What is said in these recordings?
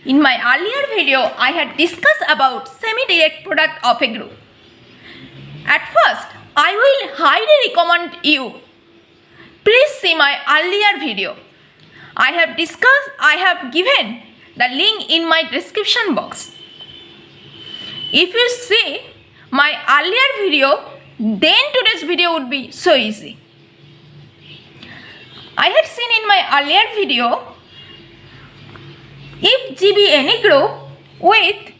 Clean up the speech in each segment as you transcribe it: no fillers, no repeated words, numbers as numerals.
In my earlier video, I had discussed about semi-direct product of a group. At first, I will highly recommend you. Please see my earlier video. I have given the link in my description box. If you see my earlier video, then today's video would be so easy. I had seen in my earlier video, if G be any group with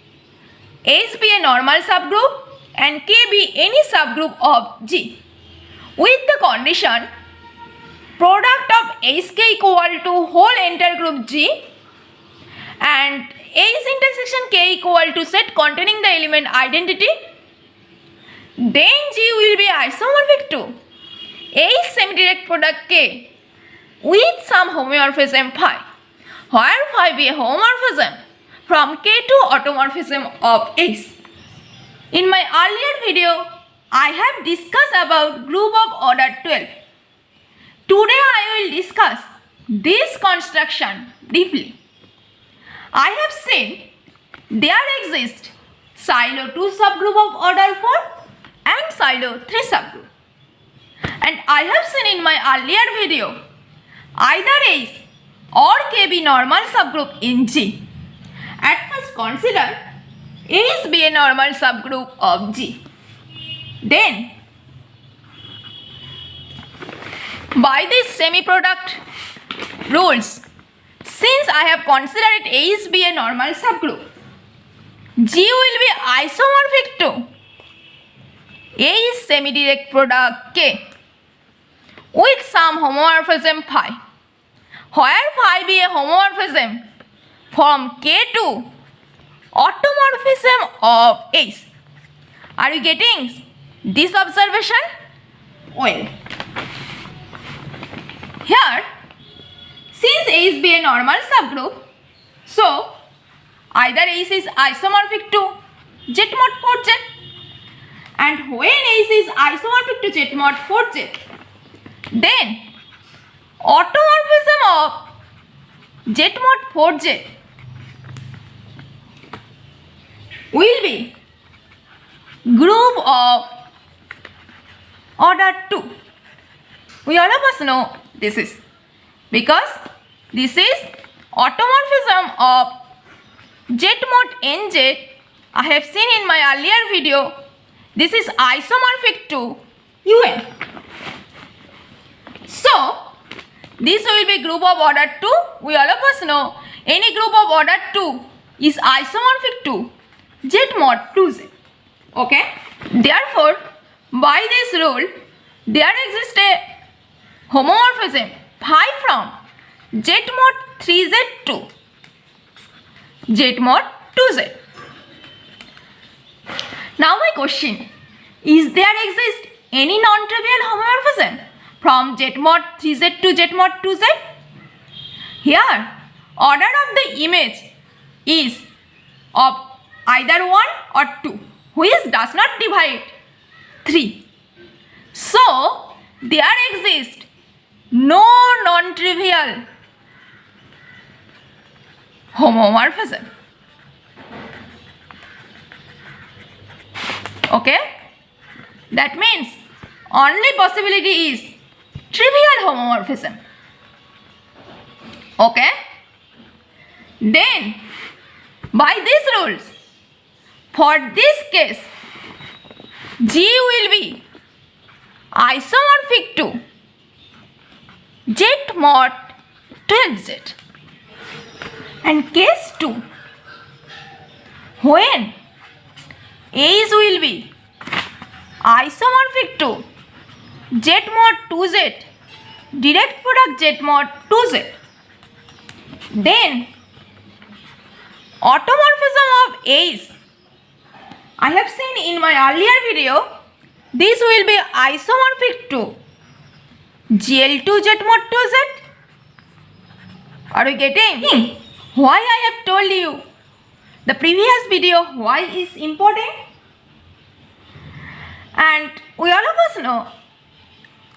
H be a normal subgroup and K be any subgroup of G, with the condition product of Hk equal to whole entire group G and H intersection K equal to set containing the element identity, then G will be isomorphic to H semi-direct product K with some homeomorphism phi, where phi be a homomorphism from K to automorphism of H. In my earlier video, I have discussed about group of order 12. Today I will discuss this construction briefly. I have seen there exists silo 2 subgroup of order 4 and silo 3 subgroup. And I have seen in my earlier video either H or K be normal subgroup in G. At first consider H be a normal subgroup of G. Then by this semi-product rules, since I have considered H be a normal subgroup, G will be isomorphic to H semi-direct product K with some homomorphism phi, where phi be a homomorphism from K to automorphism of H. Are you getting this observation? Well, here, since H be a normal subgroup, so either H is isomorphic to Z mod 4Z, and when H is isomorphic to Z mod 4Z, then automorphism of Z mod 4Z will be group of order 2. We all of us know this is because this is automorphism of Z mod NZ. I have seen in my earlier video, this is isomorphic to UN. So, this will be group of order 2. We all of us know any group of order 2 is isomorphic to Z mod 2Z. Okay. Therefore, by this rule, there exists a homomorphism phi from Z mod 3Z to Z mod 2Z. Now my question, is there exist any non-trivial homomorphism from Z mod 3Z to Z mod 2Z? Here, order of the image is of either 1 or 2, which does not divide 3. So, there exists no non-trivial homomorphism. Okay? That means only possibility is trivial homomorphism. Okay? Then, by these rules, for this case, G will be isomorphic to Z mod 12Z. And case 2, when H will be isomorphic to Z mod 2Z, direct product Z mod 2Z, then automorphism of H, I have seen in my earlier video, this will be isomorphic to GL2 Z mod 2Z. Are you getting? Why I have told you the previous video why is important? And we all of us know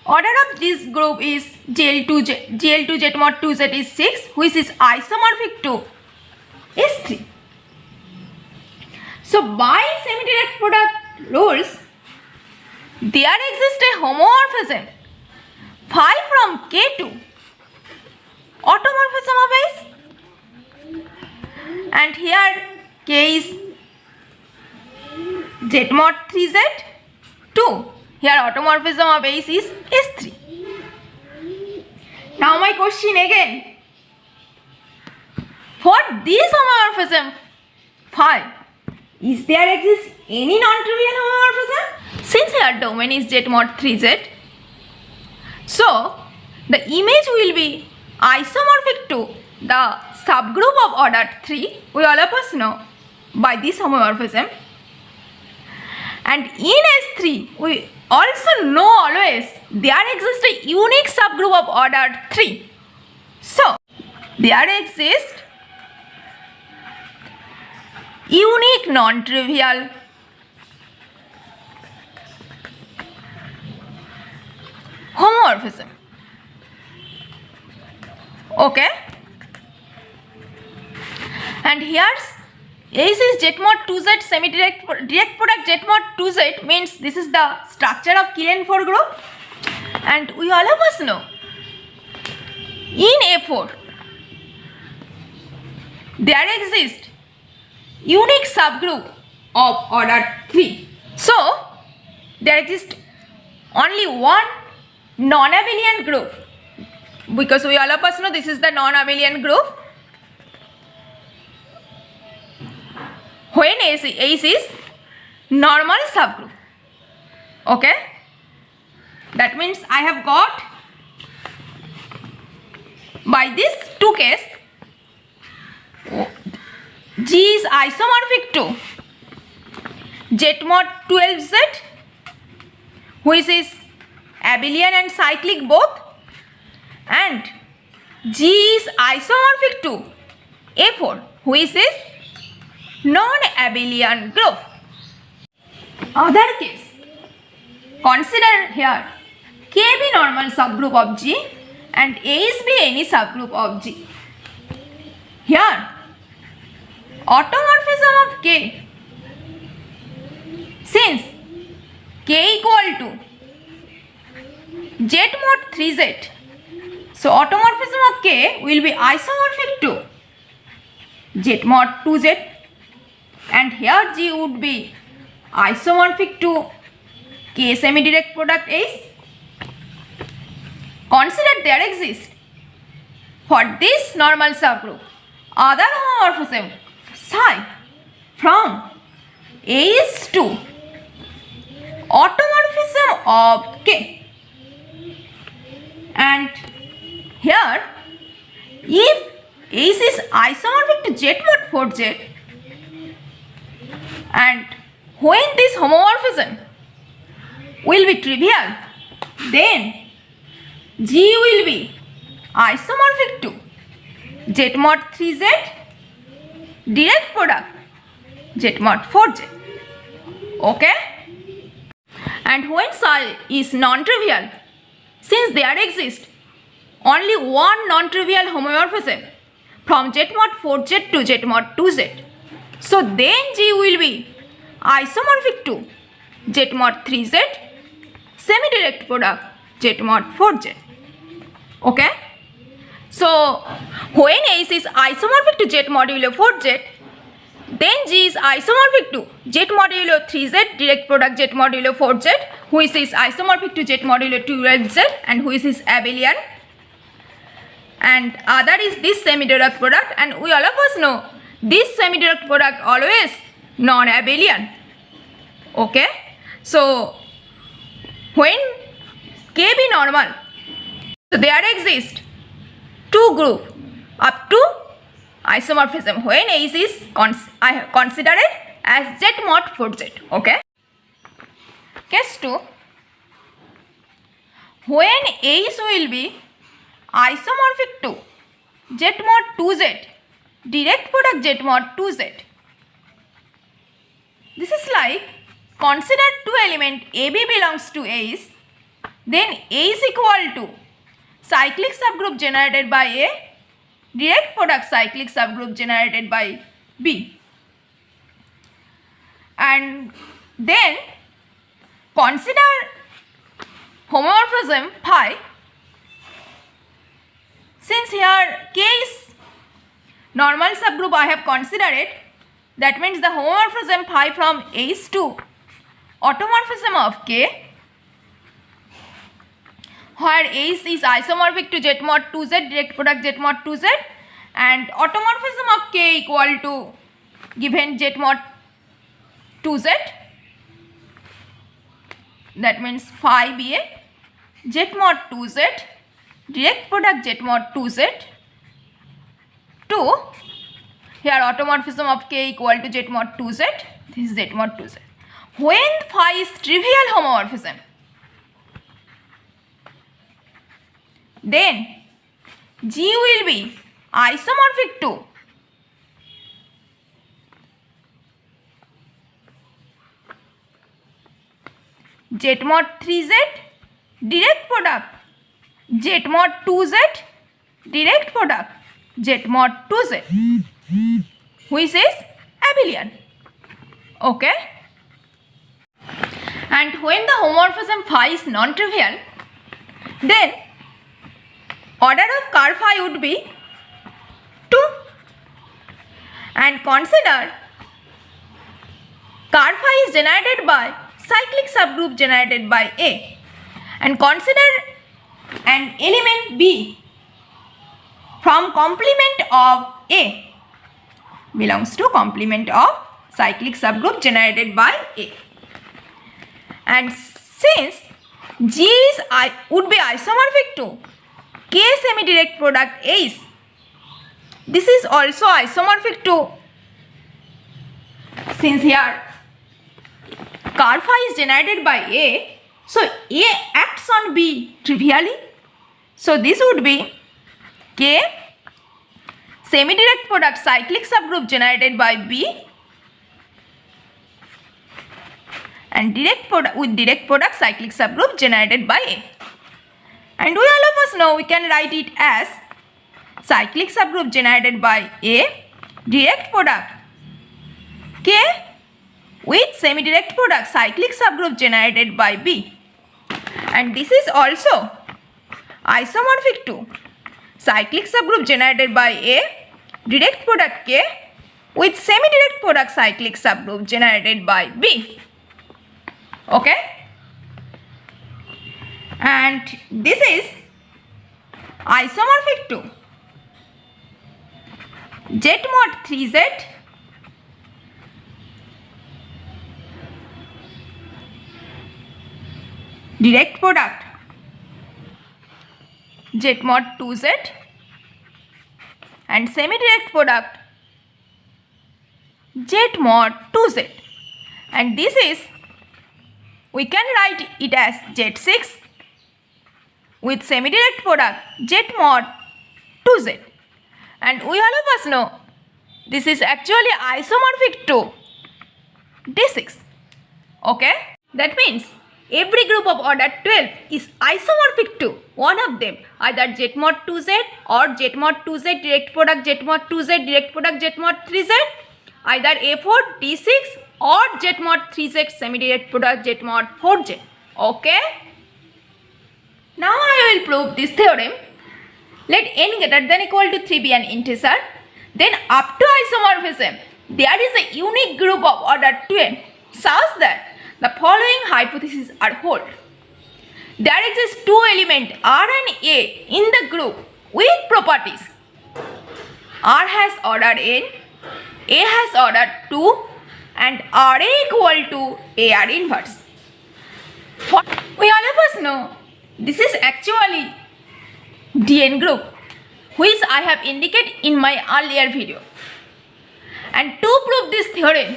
order of this group is GL2 Z mod 2Z is 6, which is isomorphic to is So by semi-direct product rules, there exists a homomorphism phi from K to automorphism of S, and here K is Z mod 3Z 2. Here automorphism of S is S3. Now my question again. For this homomorphism phi, is there exists any non-trivial homomorphism? Since here domain is Z mod 3Z, so the image will be isomorphic to the subgroup of order 3, we all of us know by this homomorphism. And in S3, we also know always there exists a unique subgroup of order 3. So, there exists unique non-trivial homomorphism. Okay? And here's S is Z mod 2Z semi-direct product Z mod 2Z means this is the structure of Killen-4 group, and we all of us know in A4 there exists unique subgroup of order 3. So there exists only one non-abelian group, because we all of us know this is the non-abelian group. When S is normal subgroup. Okay, that means I have got by this two case G is isomorphic to Z mod 12Z, which is abelian and cyclic both, and G is isomorphic to A4, which is non-abelian group. Other case, consider here K be normal subgroup of G and S be any subgroup of G. Here automorphism of K, since K equal to Z mod 3Z, so automorphism of K will be isomorphic to Z mod 2Z, and here G would be isomorphic to K semi-direct product S. Consider there exists for this normal subgroup other homomorphism psi from S to automorphism of K, and here if S is isomorphic to Z mod 4Z, and when this homomorphism will be trivial, then G will be isomorphic to Z mod 3Z direct product Z mod 4Z. Okay? And when psi is non-trivial, since there exists only one non-trivial homomorphism from Z mod 4Z to Z mod 2Z, so then G will be isomorphic to Z mod 3Z semi-direct product Z mod 4Z. Okay? So when S is isomorphic to Z modulo 4Z, then G is isomorphic to Z modulo 3Z direct product Z modulo 4Z, which is isomorphic to Z modulo 12Z and which is abelian, and other is this semi-direct product, and we all of us know this semi-direct product always non-abelian. Okay, so when K be normal, so there exist two group up to isomorphism when S is considered as Z mod 4Z. Okay, case 2, when S will be isomorphic to Z mod 2Z direct product Z mod 2Z. This is like, consider two element AB belongs to S, then A is equal to cyclic subgroup generated by A direct product cyclic subgroup generated by B. And then consider homomorphism phi. Since here K is normal subgroup I have considered, that means the homomorphism phi from H to automorphism of K, where H is isomorphic to Z mod 2Z, direct product Z mod 2Z, and automorphism of K equal to given Z mod 2Z, that means phi be a Z mod 2Z, direct product Z mod 2Z, to here automorphism of K equal to Z mod 2Z, this is Z mod 2Z. When phi is trivial homomorphism, then G will be isomorphic to Z mod 3Z, direct product Z mod 2Z, direct product Z mod 2Z, which is abelian. Okay? And when the homomorphism phi is non-trivial, then order of car phi would be 2. And consider car phi is generated by cyclic subgroup generated by A. And consider an element B from complement of A belongs to complement of cyclic subgroup generated by A. And since G is would be isomorphic to K semi-direct product H, this is also isomorphic to, since here car phi is generated by A, so A acts on B trivially. So this would be K semi-direct product cyclic subgroup generated by B and direct product with direct product cyclic subgroup generated by A. And we all of us know we can write it as cyclic subgroup generated by A, direct product K with semi-direct product cyclic subgroup generated by B. And this is also isomorphic to cyclic subgroup generated by A, direct product K with semi-direct product cyclic subgroup generated by B. Okay? And this is isomorphic to Z mod 3Z direct product Z mod 2Z and semi-direct product Z mod 2Z. And this is, we can write it as Z6 with semi-direct product Z mod 2Z. And we all of us know this is actually isomorphic to D6. Okay? That means every group of order 12 is isomorphic to one of them, either Z mod 2Z or Z mod 2Z direct product Z mod 2Z direct product Z mod 3Z, either A4, D6 or Z mod 3Z semi-direct product Z mod 4Z. Okay? Now I will prove this theorem. Let n greater than equal to 3 be an integer. Then up to isomorphism, there is a unique group of order 2n such that the following hypotheses are held. There exists two elements R and A in the group with properties. R has order n, A has order 2 and RA equal to AR inverse. We all of us know this is actually Dn group, which I have indicated in my earlier video. And to prove this theorem,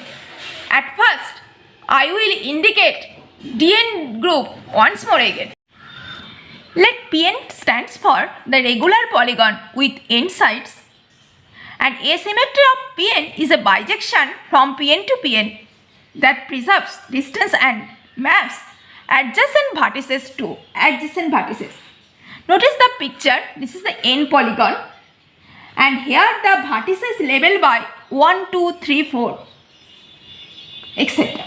at first I will indicate Dn group once more again. Let Pn stands for the regular polygon with n sides, and asymmetry of Pn is a bijection from Pn to Pn that preserves distance and maps adjacent vertices to adjacent vertices. Notice the picture, this is the n polygon and here the vertices labeled by 1, 2, 3, 4. etc.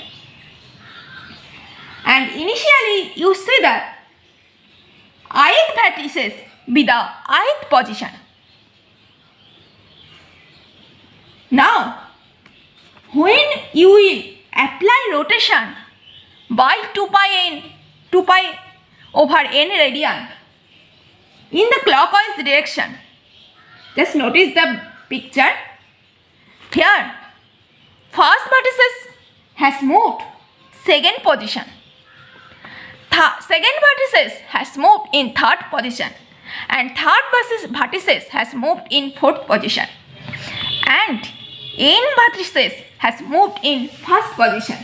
And initially you see that ith vertices be the ith position. Now, when you will apply rotation by 2 pi over n radian in the clockwise direction, just notice the picture. Here, first vertices has moved second position. Second vertices has moved in third position, and third vertices has moved in fourth position, and n vertices has moved in first position.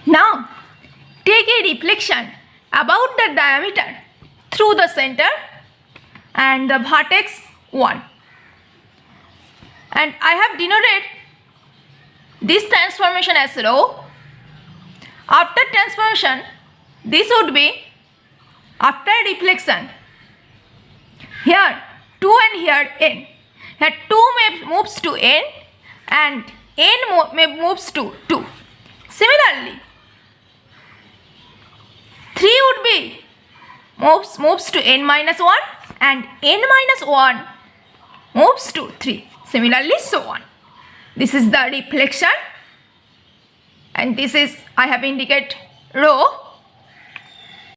Now, take a reflection about the diameter through the center and the vertex 1. And I have denoted this transformation as rho. After transformation, this would be after reflection. Here 2 and here n. Here 2 moves to n and n moves to 2. Similarly, 3 would be moves to n minus 1 and n minus 1 moves to 3. Similarly, so on. This is the reflection, and this is, I have indicated rho.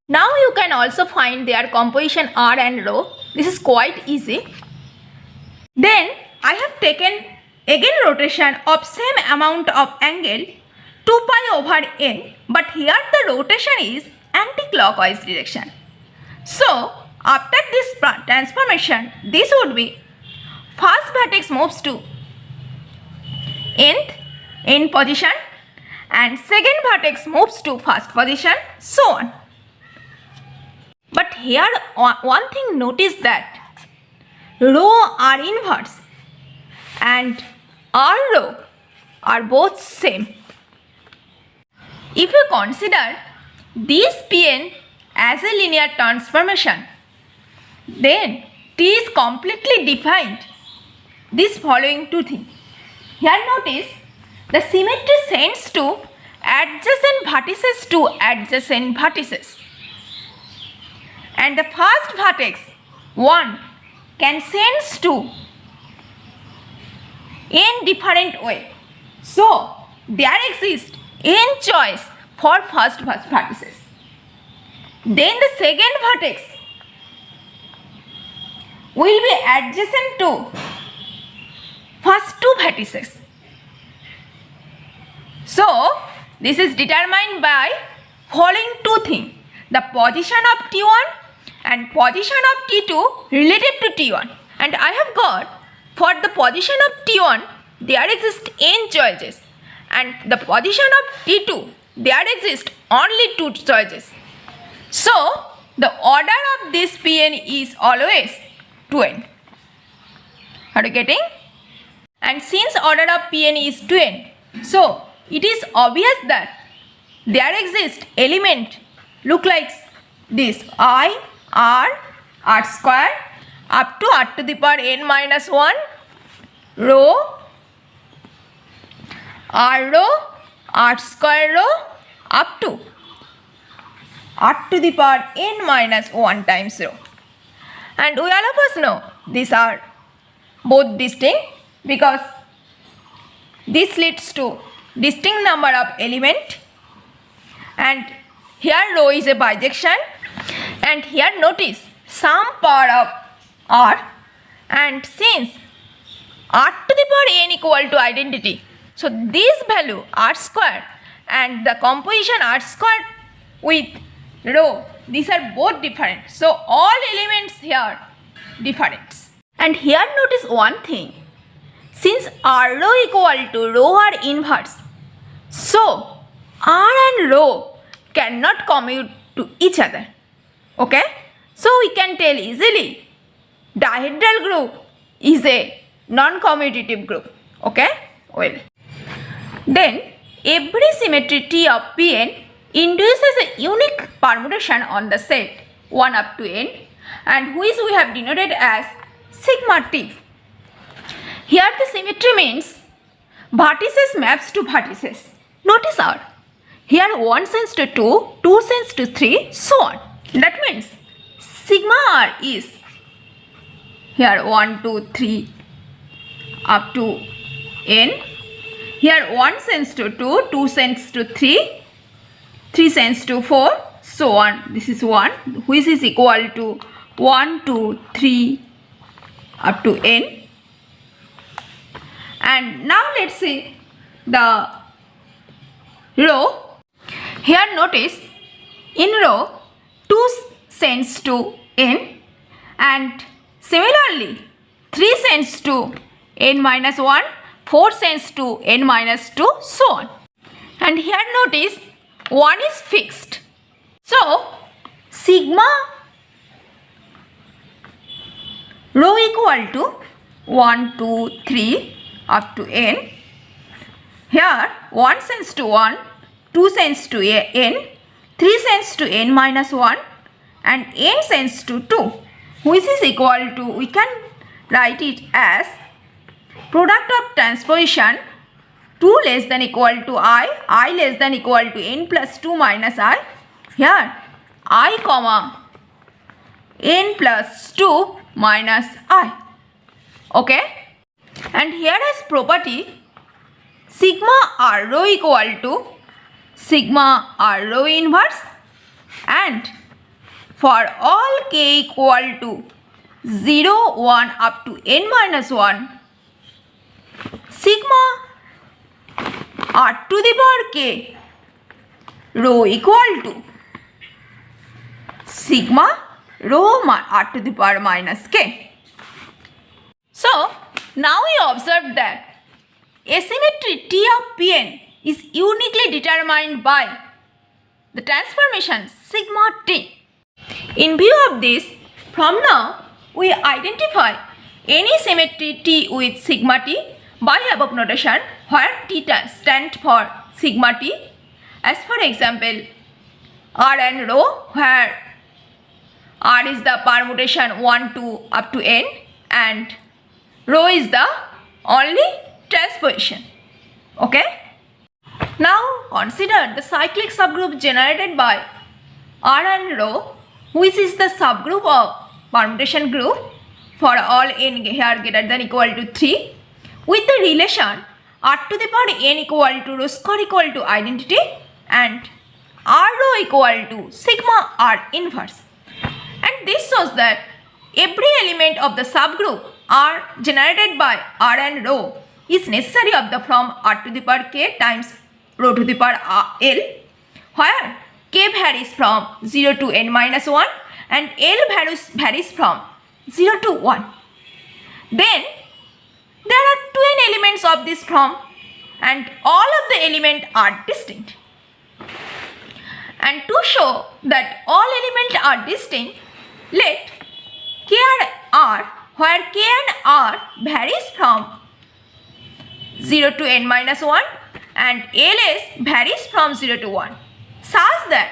Now you can also find their composition r and rho. This is quite easy. Then I have taken again rotation of same amount of angle 2 pi over n, but here the rotation is anti-clockwise direction. So after this transformation, this would be first vertex moves to n position and second vertex moves to first position, so on. But here one thing, notice that rho r inverse and r rho are both same. If you consider this Pn as a linear transformation, then T is completely defined this following two things. Here notice the symmetry sends to adjacent vertices to adjacent vertices, and the first vertex 1 can sense to n different way. So there exists n choice for first vertices. Then the second vertex will be adjacent to first two vertices. So this is determined by following two things: the position of T1 and position of T2 relative to T1. And I have got, for the position of T1 there exist n choices, and the position of T2 there exist only two choices. So the order of this Pn is always 2n. Are you getting? And since order of Pn is 2n, so it is obvious that there exists element look like this: I, r square up to r to the power n minus 1, rho, r square rho up to r to the power n minus 1 times rho. And we all of us know these are both distinct because this leads to distinct number of element, and here rho is a bijection, and here notice some power of r, and since r to the power n equal to identity, so this value r square and the composition r square with rho, these are both different. So all elements here different. And here notice one thing: since r rho equal to rho r inverse, so r and rho cannot commute to each other. Okay, so we can tell easily dihedral group is a non-commutative group. Okay, well, then every symmetry T of Pn induces a unique permutation on the set 1 up to n, and which we have denoted as sigma T. Here the symmetry means vertices maps to vertices, Notice R. Here 1 sends to 2, 2 sends to 3, so on. That means sigma R is here 1, 2, 3 up to n. Here 1 sends to 2, 2 sends to 3, 3 sends to 4, so on. This is 1, which is equal to 1, 2, 3 up to n. And now let's see the row. Here notice in row 2 sends to n, and similarly 3 sends to n minus 1, 4 sends to n minus 2, so on. And here notice 1 is fixed. So sigma row equal to 1, 2, 3 up to n. Here 1 sends to 1, 2 sends to n, 3 sends to n minus 1, and n sends to 2, which is equal to, we can write it as product of transposition 2 less than equal to I less than equal to n plus 2 minus I. Here I comma n plus 2 minus I. Okay, and here as property sigma R row equal to sigma R row inverse, and for all k equal to 0, 1 up to n minus 1, sigma R to the power k row equal to sigma rho R to the power minus k. So now we observe that asymmetry T of Pn is uniquely determined by the transformation sigma T. In view of this, from now we identify any symmetry T with sigma T by above notation, where T stands for sigma T, as for example R and rho, where R is the permutation 1 to up to n and rho is the only transposition. Okay, now consider the cyclic subgroup generated by R and rho, which is the subgroup of permutation group for all n here greater than equal to 3, with the relation R to the power n equal to rho square equal to identity and R rho equal to sigma R inverse. And this shows that every element of the subgroup R generated by R and rho is necessary of the form R to the power k times rho to the power L, where k varies from 0 to n minus 1 and L varies from 0 to 1. Then there are twin elements of this form and all of the elements are distinct. And to show that all elements are distinct, let K and R, where K and R varies from 0 to n minus 1 and Ls varies from 0 to 1, such that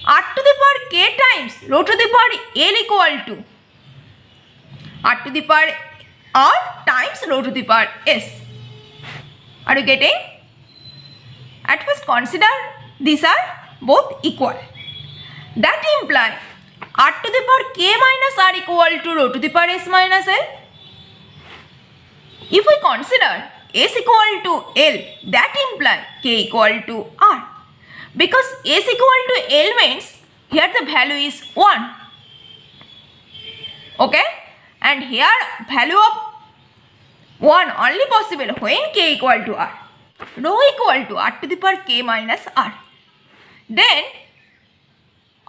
R to the power k times rho to the power L equal to R to the power R times rho to the power S. Are you getting? At first consider these are both equal. That implies R to the power k minus R equal to rho to the power S minus L. If we consider S equal to L, that implies k equal to R. Because S equal to L means here the value is 1. Okay? And here value of 1 only possible when k equal to R. Rho equal to R to the power k minus R. Then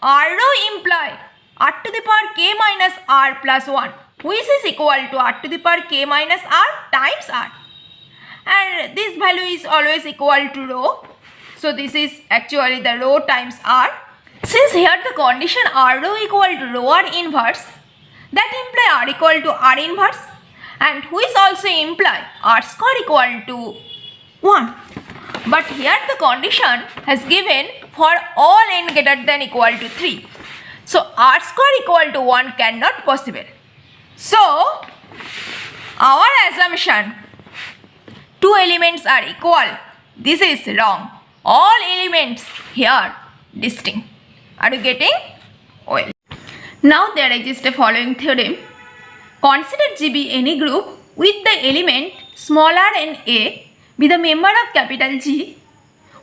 R rho imply R to the power k minus R plus 1, which is equal to R to the power k minus R times R. And this value is always equal to rho. So this is actually the rho times R. Since here the condition R rho equal to rho R inverse, that imply R equal to R inverse, and which also imply R square equal to 1. But here the condition has given for all n greater than equal to 3. So R square equal to 1 cannot possible. So our assumption two elements are equal, this is wrong. all elements here distinct. Are you getting? Well, now there exists a following theorem. Consider G be any group with the element smaller n a be the member of capital G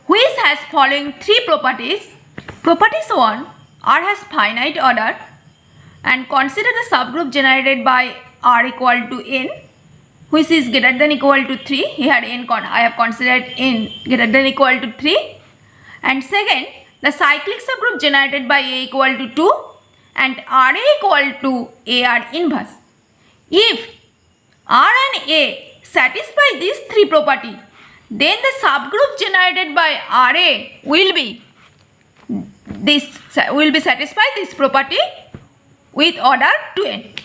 which has following three properties. Properties 1, R has finite order, and consider the subgroup generated by R equal to n which is greater than equal to 3. Here I have considered n greater than equal to 3. And second, the cyclic subgroup generated by A equal to 2 and RA equal to A are inverse. If R and A satisfy these three properties, then the subgroup generated by RA will be satisfy this property with order 2n.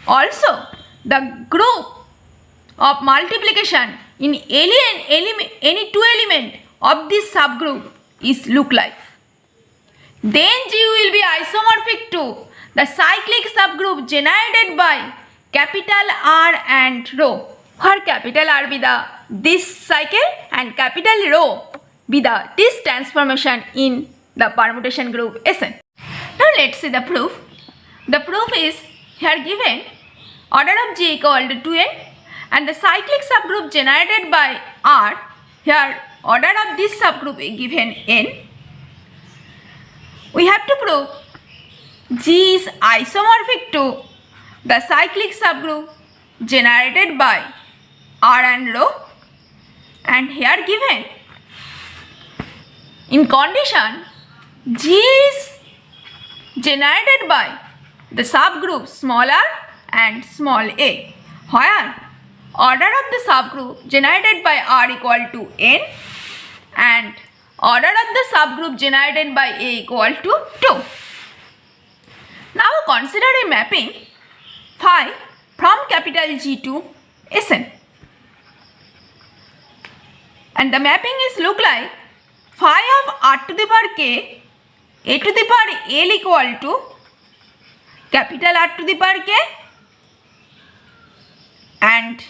Also, the group of multiplication in any two element of this subgroup is look like. Then G will be isomorphic to the cyclic subgroup generated by capital R and rho, where capital R be the this cycle and capital rho be the this transformation in the permutation group Sn. Now let's see the proof. The proof is here given order of G equal to 2n and the cyclic subgroup generated by R, here order of this subgroup is given n. We have to prove G is isomorphic to the cyclic subgroup generated by R and rho, and here given in condition G is generated by the subgroup smaller and small a, where order of the subgroup generated by R equal to n and order of the subgroup generated by A equal to 2. Now consider a mapping phi from capital G to Sn, and the mapping is look like phi of R to the power k A to the power L equal to capital R to the power k and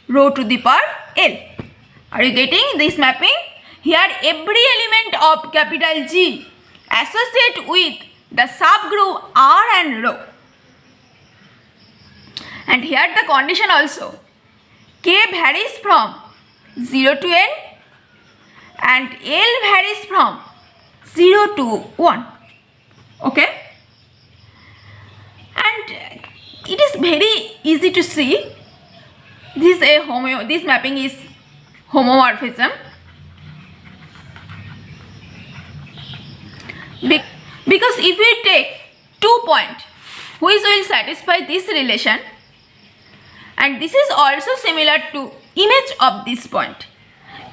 rho to the power L. Are you getting this mapping? Here every element of capital G associate with the subgroup R and rho. And here the condition also, k varies from 0 to n and L varies from 0 to 1. Okay? And it is very easy to see. This mapping is homomorphism. Because if we take 2 points which will satisfy this relation, and this is also similar to image of this point,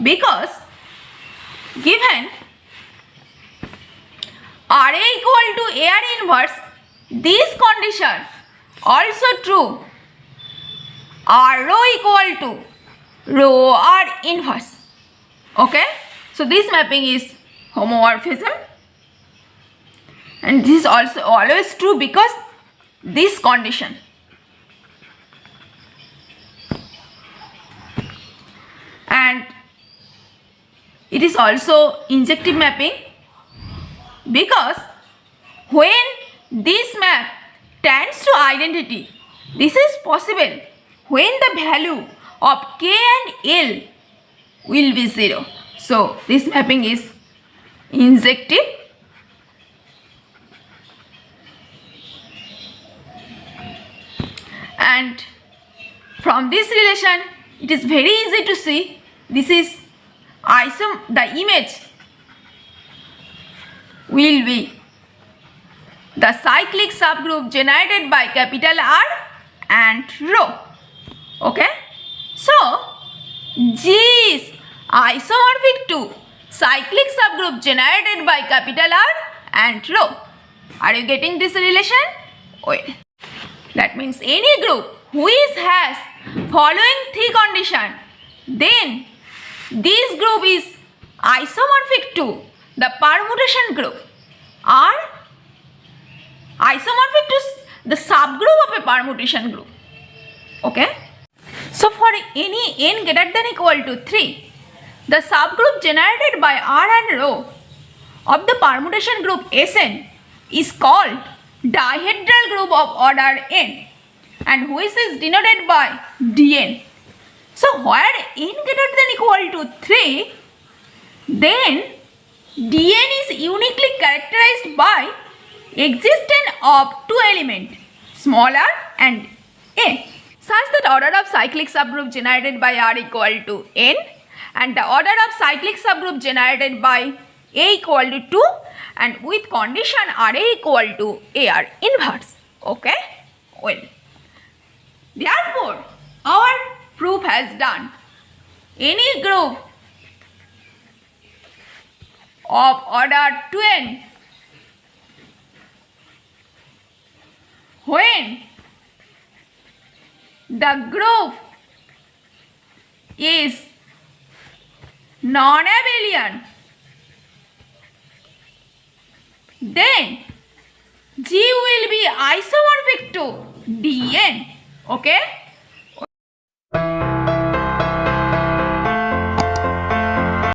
because given RA equal to AR inverse, this condition also true R rho equal to rho R inverse. Okay, so this mapping is homomorphism, and this is also always true because this condition. And it is also injective mapping, because when this map tends to identity, this is possible when the value of k and L will be 0. So this mapping is injective. And from this relation, it is very easy to see this is the image will be the cyclic subgroup generated by capital R and rho. Okay, so G is isomorphic to cyclic subgroup generated by capital R and rho. Are you getting this relation? Well, that means any group which has following three conditions, then this group is isomorphic to the permutation group or isomorphic to the subgroup of a permutation group. Okay. So for any n greater than equal to 3, the subgroup generated by R and rho of the permutation group Sn is called dihedral group of order n, and which is denoted by Dn. So where n greater than equal to 3, then Dn is uniquely characterized by existence of two elements, small r and a, such that order of cyclic subgroup generated by R equal to n and the order of cyclic subgroup generated by A equal to 2 and with condition RA equal to AR inverse. Okay? Well, therefore, our proof has done. Any group of order 2n when the group is non-abelian, then G will be isomorphic to Dn. Okay?